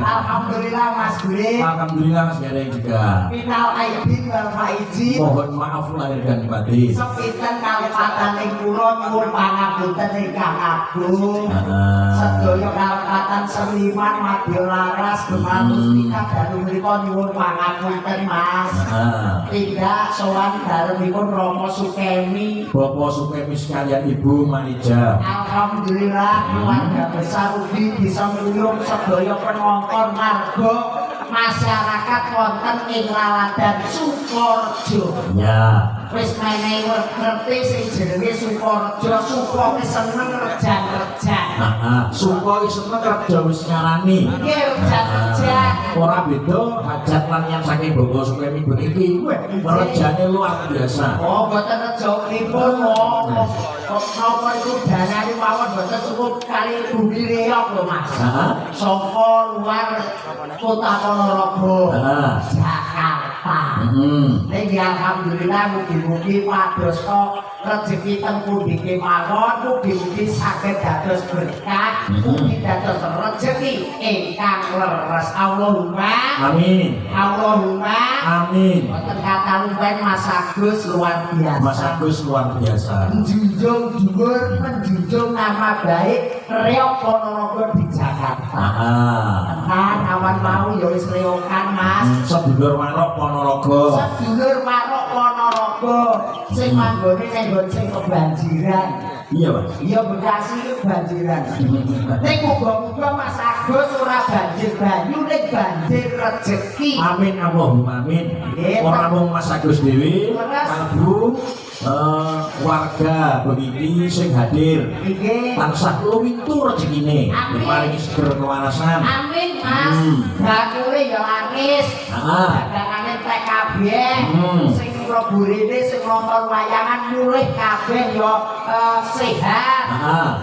Alhamdulillah Mas Gure. Alhamdulillah Mas Gareng juga. Minal aidin wal faizin. Mohon maaf lahir dan batin. Sepinten kalepatan ing kula nyuwun pangapunten ingkang agung. Sedaya kalepatan seniman madya laras gemamustika dan mriku nyuwun pangapunten Mas. Tindak sowan daremipun Rama Sukemi. Bapak Sukemi sekalian Ibu Manija. Alhamdulillah keluarga besar ugi bisa mluyung sedaya penongkon marga masyarakat wonten ing Laladan Sukorejo. Ya, wis menehi ngerti sing jenenge Sukorejo. Suko ki seneng rejan-rejan. Suko iki seneng kerja wis ngarani. Nggih rejan-rejan. Ora beda hajat lan yang saking Bangga Sukemi iki rejane luar biasa. Oh, boten rejo pripun kok. Kok napa iku danane mawon boten cukup kali bumi reok lho Mas. Saka luar kota Ponorogo. Jakarta. Nek alhamdulillah mugi-mugi padosta rezeki teng pundi kemawon, mugi-mugi saged dados berkah, mugi dados rezeki ingkang leres. Allahumma Amin. Allahumma Amin. wonten kata lumpen Mas Agus luar biasa. Mas Agus luar biasa. Menjunjung dhuwur, menjunjung nama baik Reok Ponorogo di Jakarta. Kan awan mau ya wis reokan Mas. Sedulur Warok Ponorogo. Sedulur Warok Ponorogo sing manggone ning nggon sing kebanjiran. Iya, Mas. Iya Bekasi iki banjiran. Ning muga-muga Mas Agus ora banjir banyu ning banjir rezeki. Amin Allahumma amin. Ora mung Mas Agus dhewe, kalbu warga begini sing hadir. Nggih. Tansah luwintu rezekine. Diparingi seger kewarasan. Amin Mas. Bakule ya laris. Dagangane tek kabeh. Sing mlebu rene sing nonton wayangan mulih kabeh ya sehat.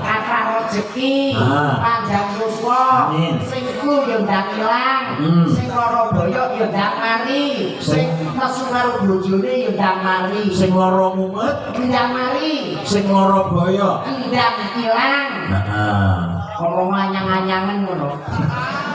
Kathah rezeki, panjang yuswa. Sing flu ya ndak ilang. Sing lara boyok ya ndak mari. Sing nesu karo bojone ya ndak mari. Sing lara mumet, Ndak mari. sing lara boyok. Ndak ilang. Kalau nganyang-anyangan ngono.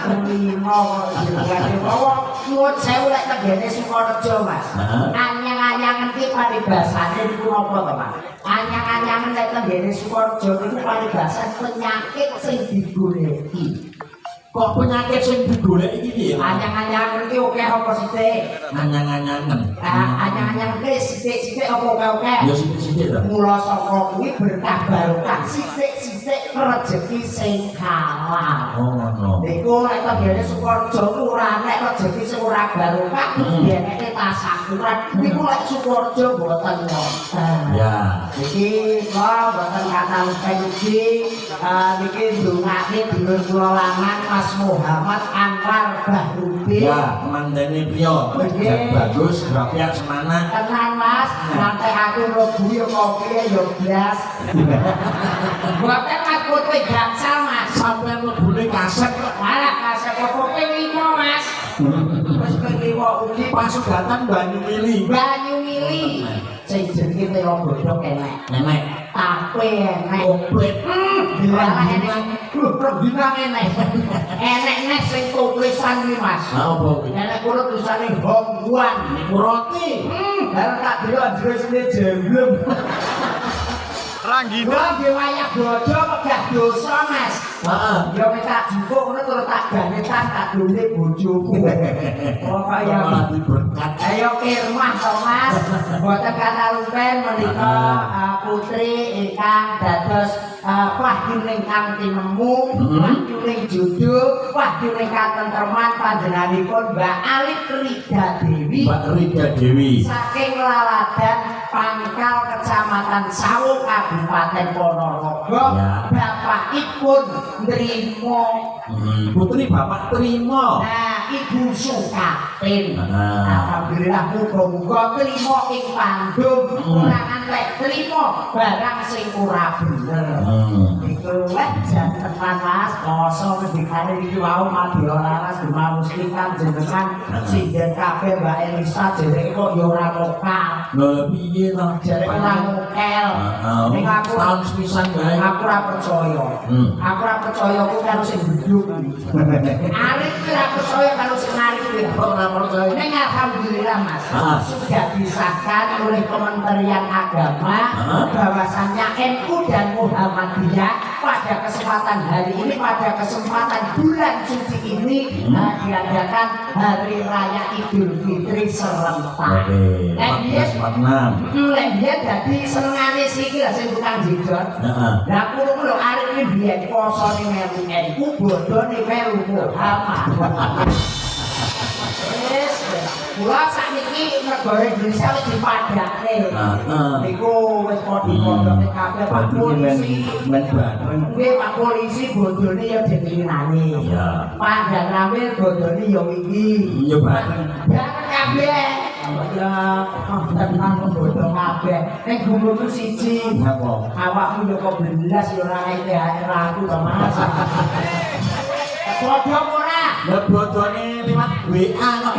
Limo jenenge bawa nyuwun sewu lek tenggene Sukorejo Mas. Anyang-anyangan ki paribasane niku napa to Mas? Anyang-anyangan lek tenggene Sukorejo niku paribasane penyakit sing digoleki. Kok penyakit sing digoleki iki piye? Anyang-anyangan ki akeh apa sithik? Anyang-anyangan. Anyang-anyangan ki sithik-sithik apa akeh? Ya sithik-sithik to. Mula saka kuwi berkah barokah sithik-sithik rezeki sing halal. Oh ngono. Niku nek tenggene Sukorejo ku ora nek rezeki sing ora barokah dieneke tasakuran. Niku lek Sukorejo mboten wonten. Ya. Niki kula mboten kathah iki niki ndongake dulur kula lanang Mas Muhammad Anwar Bahrudin. Ya, mantene priyo. Nggih. Bagus, grafiak semana. Tenan Mas, nanti aku mlebu ya kopi ya blas. Mboten Mas kowe gangsal Mas. Sampeyan mlebune kaset kok. Malah kasih kopi ping 5 Mas. Wis ping 5 ugi Pasugatan Banyumili. Banyumili. Sing jenenge tela godhong enek. Enek. Tape enek. Komplit. Malah enek. Rendingan enek. Enek nek sing tulisan iki Mas. Apa kuwi? Enek kulo tulisane Hongguan. Roti. Bareng tak delok jero sine jemblem. Ranggina. Wah, nggih wayah bodho megah dosa Mas. Heeh. Ya minta jupuk ngono terus tak ganetan tak dole bojoku. Kok ya Malah diberkat. ayo kirmah to Mas. Mboten kata lumpen menika putri ingkang dados wahyuning kang tinemu, wahyuning judul, wahyuning katentreman panjenenganipun Mbak Alif Rida Dewi. Mbak Rida Dewi. Saking Laladan Pangkal Kecamatan Sawu Kabupaten Ponorogo. Ya. Bapakipun nrimo. Putri Bapak terima. Nah, Ibu Sukatin. Ah. Alhamdulillah muga-muga trimo ing pandum. Ora antek trimo barang sing ora bener. Iku wek jantenan Mas, poso ngendikane iki wau madya laras gemamustikan jenengan sinden kabeh Mbak Elisa jenenge kok ya ora lokal. Lha piye to? Jare ora mokel. Ning aku tahun sepisan bae. aku ora percaya. Aku ora percaya ku karo sing gedung. Arif ki ora percaya karo sing arif ki. Ora percaya. Ning alhamdulillah Mas, sudah disahkan oleh Kementerian Agama bahwasannya NU dan Muhammadiyah pada kesempatan hari ini, pada kesempatan bulan suci ini diadakan Hari Raya Idul Fitri serentak. Lek dia dadi senengane siki lah sing tukang jidot. Lah kulo lho arep iki biyen posone melu NU, bodone melu Muhammad. Yes. kula sakniki negara Indonesia wis dipadakne. Niku wis padha-padha kabeh Pak Polisi. Men bareng. Nggih Pak Polisi bodone ya dilinani. Iya. Pak Danramil bodone ya wingi. Iya bareng. Ya kabeh. Ya tenan bodho kabeh. Nek gumulku siji. Apa? Awakmu yo kok belas yo ora THR aku to Mas. Bodho ora? Ya bodone liwat WA kok.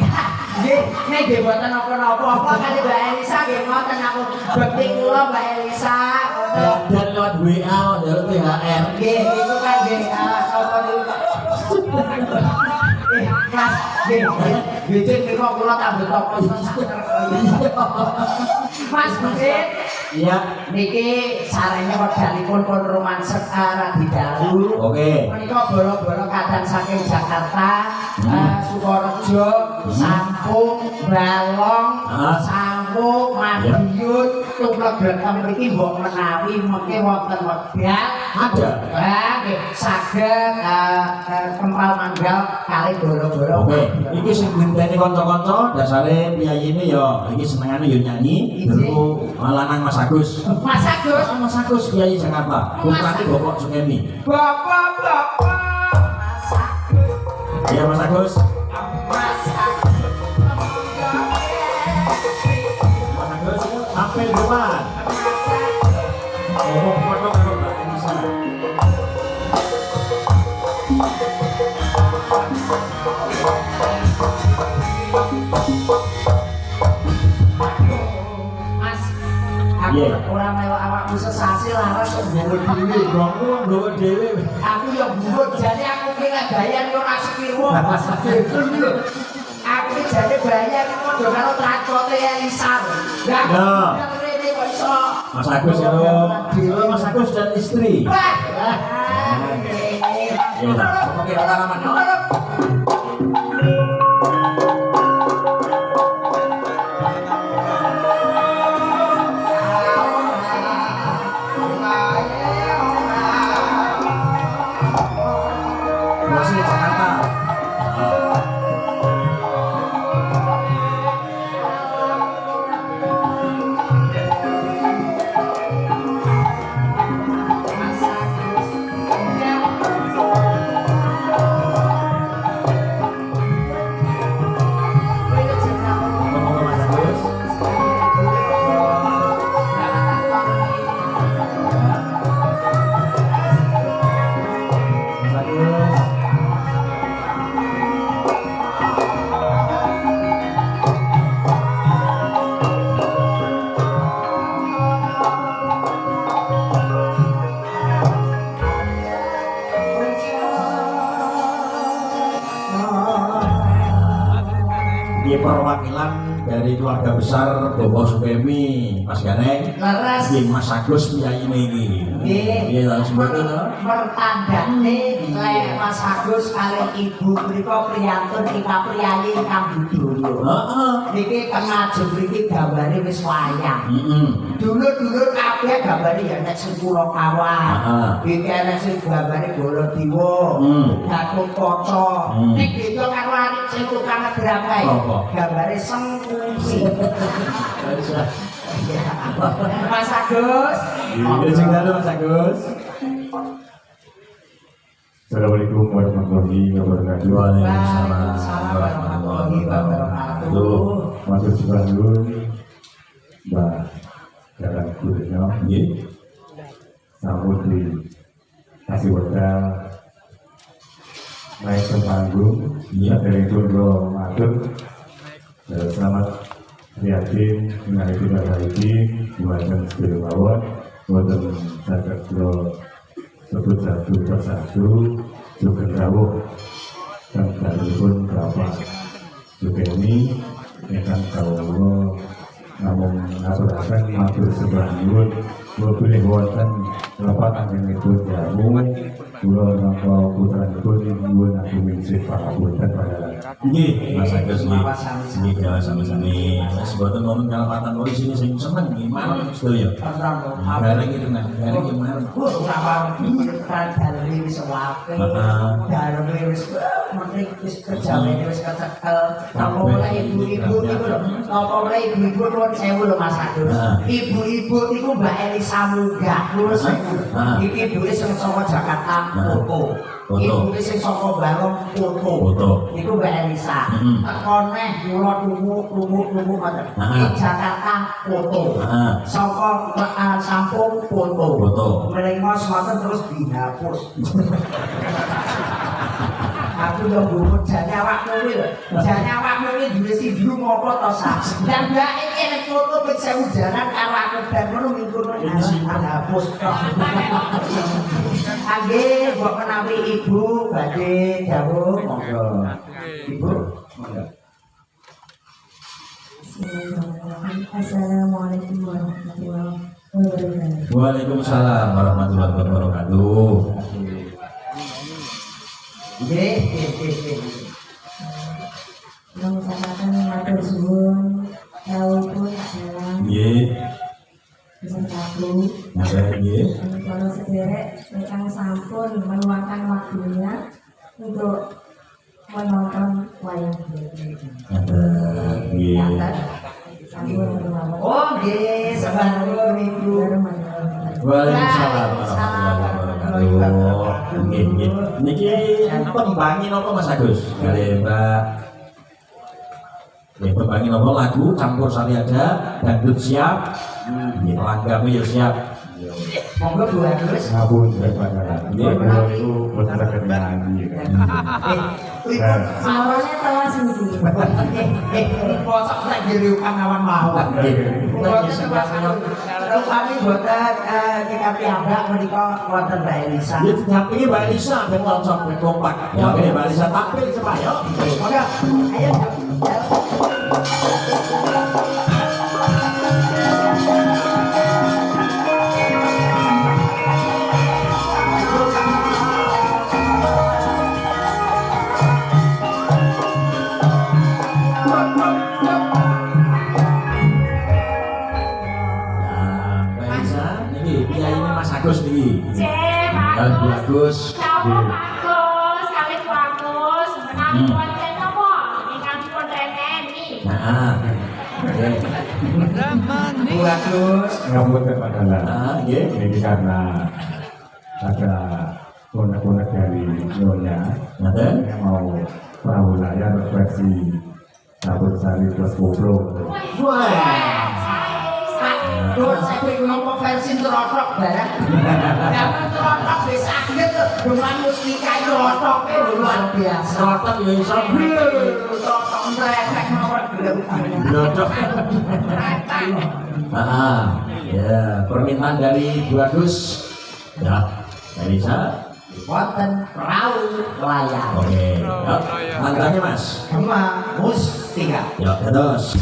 Nggih, nek nggih mboten napa-napa kali Mbak Elisa nggih ngoten aku bekti kula Mbak Elisa. Dan lewat WA jalur THR. Nggih, itu kan nggih apa niku. Mas, nggih, nggih kok kula tambah toko saker. Mas Bukit. Iya. Niki sarene wedalipun pun romanse Radi Dalu. Oke. Menika bola-bola kadang saking Jakarta, Sukorejo, Sampung, Balong, Sampung, Madiun, tumplek dhateng mriki mbok menawi mengke wonten wekdal. Ada. Nggih, saged kempal manggal kali bola-bola. Oke, iki sing ngenteni kanca-kanca dasare piyayine ya iki senengane yo nyanyi, dulu lanang Mas Agus. Mas Agus, Mas Agus Kiai Jakarta. Putrane Bapak Sukemi. Bapak. Mas Agus. Iya Mas Agus. Mas Agus. Mas Agus tampil depan. Oh, foto karo Mbak Elisa. Aku ora melok awakmu sesasi laras kok nggowo dhewe. Bangku nggowo dhewe. Aku ya buut jane aku ki nek bayar yo ora sepiro. Aku ki jane bayar padha karo transporte Elisa. Lah, rene kok iso. Mas Agus ya. Mas Agus dan istri. Wah. Iya, oke rekaman. Masih Jakarta. Ngomong ke Mas Agus. Mas Agus. Di perwakilan dari keluarga besar Bapak Sukemi, Mas Ganeng, Leres. di Mas Agus piyayine iki. Iya, langsung betul to. Mertandane lek Mas Agus kali ibu mriku priyantun ika priyayi ingkang budaya. Heeh. Niki tengah jem mriki gambare wis wayang. Dulur-dulur kabeh gambare ya nek sing kula kawat. Iki ana sing gambare Baladewa, Gatot Kaca. Nek beda karo arit sing tukang ngedrap kae. Gambare Sengkusi. Mas Agus. Ini sing dalu Mas Agus. Assalamualaikum warahmatullahi wabarakatuh. Waalaikumsalam warahmatullahi wabarakatuh. Matur suwun Mbak Jalan Kulino, Nggih. sambut di kasih hotel naik ke panggung. Iya. Dari itu lo matur. Selamat prihatin mengenai kita ini buatan sebelum awal buatan zakat lo sebut satu persatu juga rawuh dan pun berapa juga ini akan tahu namun aturakan matur sebelah nyuwun kula pilih wonten lapat angin itu jamu kula napa putranipun nyuwun aku mingsih pangapunten pada Nggih, Mas Agus nggih. Nggih, ya sami-sami. Wis boten wonten kalapatan kok isine sing seneng nggih mawon sedaya. Bareng itu nah, bareng iki mawon. Ora kan dalem wis wape. Dalem wis ning wis kerjane wis kecekel. Apa oleh ibu-ibu niku lho. Apa oleh ibu-ibu nuwun sewu lho Mas Agus. Ibu-ibu niku Mbak Elisa Munggah nuwun sewu. Iki ibuke sing saka Jakarta foto. Ibuke sing saka Balong foto. Iku Mbak Elisa. Teko neh kula tumu ngoten. Ing Jakarta foto. Saka Sampung foto. Melengos ngoten terus dihapus. Aku yo mbok jane awakmu kuwi lho. Jane awakmu kuwi duwe sindrom apa to sak. Lah mbak iki nek foto ping 1000 jaran karo aku ben ngono minggono hapus tok. Nggih, mbok menawi ibu badhe dawuh monggo. Ibu monggo. Assalamualaikum warahmatullahi wabarakatuh. Waalaikumsalam warahmatullahi wabarakatuh. Nggih. Mengucapkan matur suwun walaupun dalam Nggih. besertaku Nggih. kalau sederek ingkang sampun meluangkan waktunya untuk menonton wayang Nggih. Oh nggih, sampun Ibu. Waalaikumsalam warahmatullahi wabarakatuh. Nggih. Niki pembangi napa Mas Agus? Kali Mbak. Nggih, pembangi napa lagu campur sari ada, dangdut siap. Nggih, langgame ya siap. Monggo Bu Agus. ngabun daripada kalau itu bukan nyanyi kan. suaranya tewas ini Posok sak jeriukan awan mawon. Rupane boten kami ambak menika wonten Mbak Elisa. Ya tapi Mbak Elisa ben loncok ben kompak. Ya Mbak Elisa tampil coba yo. Monggo, ayo. Nah, Mbak Elisa niki piyaine Mas Agus niki. Cek, Kalau Bu Agus Kamu bagus, kawin bagus, menawi konten apa? Ingkang dipun reneni. Nah. Oke. Bu Agus. ngabun daripada Nggih. ini karena ada konek-konek dari Nyonya Ngaten. yang mau perahu layar versi campur sari plus koplo. Wah. Terus saya kuwi ngomong versi terotok barang. Lah terotok wis saged dengan mustika terotok luar biasa. Rotok ya iso. Terotok nrepek mawon gelem. Blodok. Ya, permintaan dari Bu Agus. Ya, Mbak Elisa. Wonten perahu layar. Oke. Ya, mantannya Mas. Kema mustika. Ya, terus.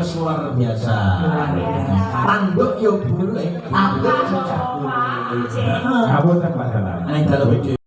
wis luar biasa. Tanduk yo boleh, tanduk Bapak, Cek. Kamu tak masalah. Nek dalam